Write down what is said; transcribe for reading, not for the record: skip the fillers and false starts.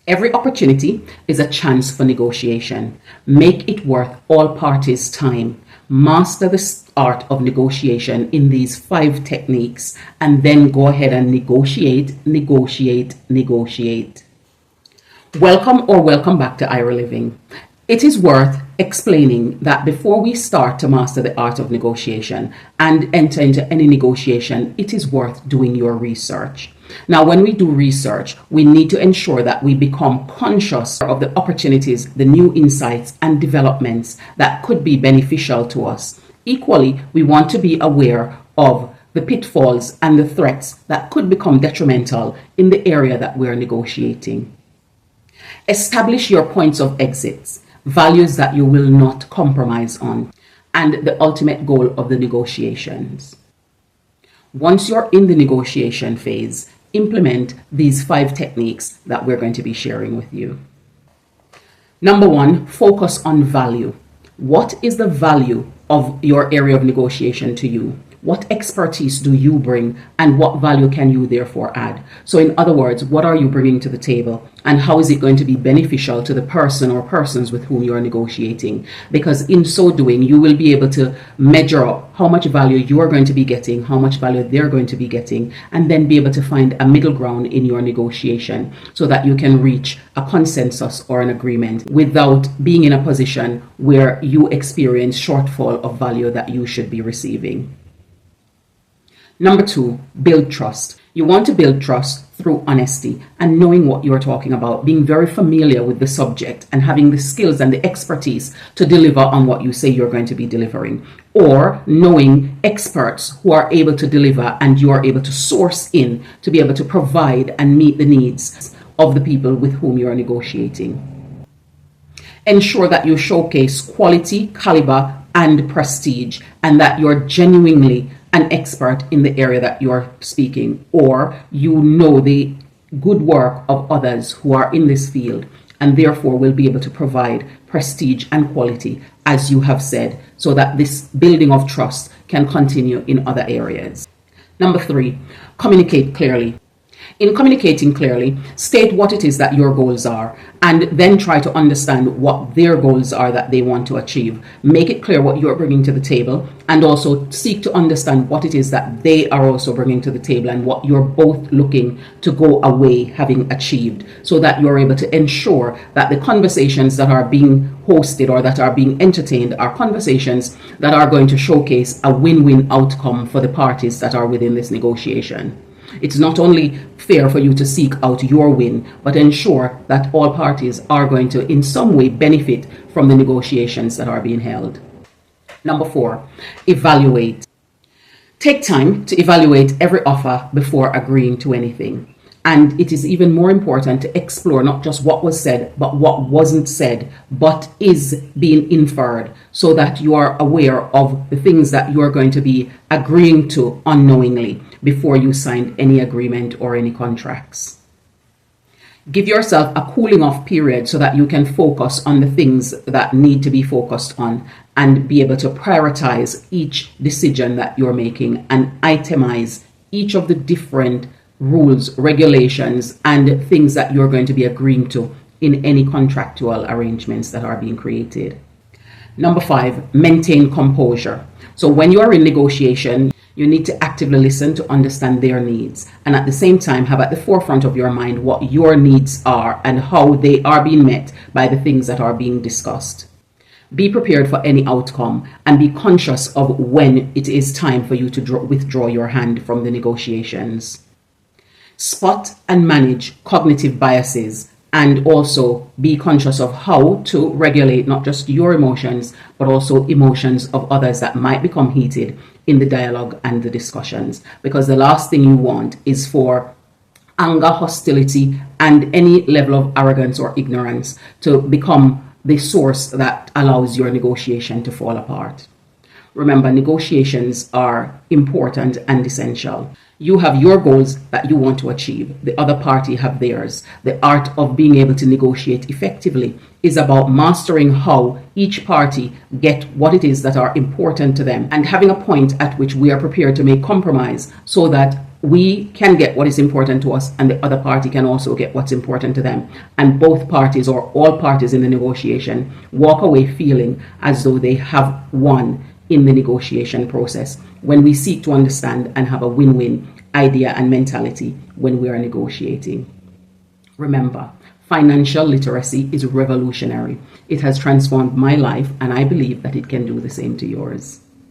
Every opportunity is a chance for negotiation. Make it worth all parties' time. Master the art of negotiation in these 5 techniques and then go ahead and negotiate. Welcome back to Ira Living. It is worth explaining that before we start to master the art of negotiation and enter into any negotiation, it is worth doing your research. Now, when we do research, we need to ensure that we become conscious of the opportunities, the new insights and developments that could be beneficial to us. Equally, we want to be aware of the pitfalls and the threats that could become detrimental in the area that we're negotiating. Establish your points of exit, values that you will not compromise on, and the ultimate goal of the negotiations. Once you're in the negotiation phase, implement these 5 techniques that we're going to be sharing with you. Number 1, focus on value. What is the value of your area of negotiation to you? What expertise do you bring and what value can you therefore add? So in other words, what are you bringing to the table and how is it going to be beneficial to the person or persons with whom you are negotiating? Because in so doing, you will be able to measure up how much value you are going to be getting, how much value they're going to be getting, and then be able to find a middle ground in your negotiation so that you can reach a consensus or an agreement without being in a position where you experience shortfall of value that you should be receiving. Number 2, build trust. You want to build trust through honesty and knowing what you're talking about, being very familiar with the subject and having the skills and the expertise to deliver on what you say you're going to be delivering, or knowing experts who are able to deliver and you are able to source in to be able to provide and meet the needs of the people with whom you are negotiating. Ensure that you showcase quality, caliber, and prestige, and that you're genuinely an expert in the area that you're speaking, or you know the good work of others who are in this field and therefore will be able to provide prestige and quality, as you have said, so that this building of trust can continue in other areas. Number 3, communicate clearly. In communicating clearly, state what it is that your goals are and then try to understand what their goals are that they want to achieve. Make it clear what you're bringing to the table and also seek to understand what it is that they are also bringing to the table and what you're both looking to go away having achieved, so that you're able to ensure that the conversations that are being hosted or that are being entertained are conversations that are going to showcase a win-win outcome for the parties that are within this negotiation. It's not only fair for you to seek out your win, but ensure that all parties are going to in some way benefit from the negotiations that are being held. Number 4, evaluate. Take time to evaluate every offer before agreeing to anything. And it is even more important to explore not just what was said, but what wasn't said, but is being inferred, so that you are aware of the things that you are going to be agreeing to unknowingly before you sign any agreement or any contracts. Give yourself a cooling off period so that you can focus on the things that need to be focused on and be able to prioritize each decision that you're making and itemize each of the different rules, regulations, and things that you're going to be agreeing to in any contractual arrangements that are being created. Number 5, maintain composure. So when you are in negotiation, you need to actively listen to understand their needs and at the same time have at the forefront of your mind what your needs are and how they are being met by the things that are being discussed. Be prepared for any outcome and be conscious of when it is time for you to withdraw your hand from the negotiations. Spot and manage cognitive biases and also be conscious of how to regulate not just your emotions, but also emotions of others that might become heated in the dialogue and the discussions. Because the last thing you want is for anger, hostility, and any level of arrogance or ignorance to become the source that allows your negotiation to fall apart. Remember, negotiations are important and essential. You have your goals that you want to achieve. The other party have theirs. The art of being able to negotiate effectively is about mastering how each party get what it is that are important to them and having a point at which we are prepared to make compromise so that we can get what is important to us, and the other party can also get what's important to them. And both parties, or all parties in the negotiation, walk away feeling as though they have won in the negotiation process when we seek to understand and have a win-win idea and mentality when we are negotiating. Remember, financial literacy is revolutionary. It has transformed my life, and I believe that it can do the same to yours.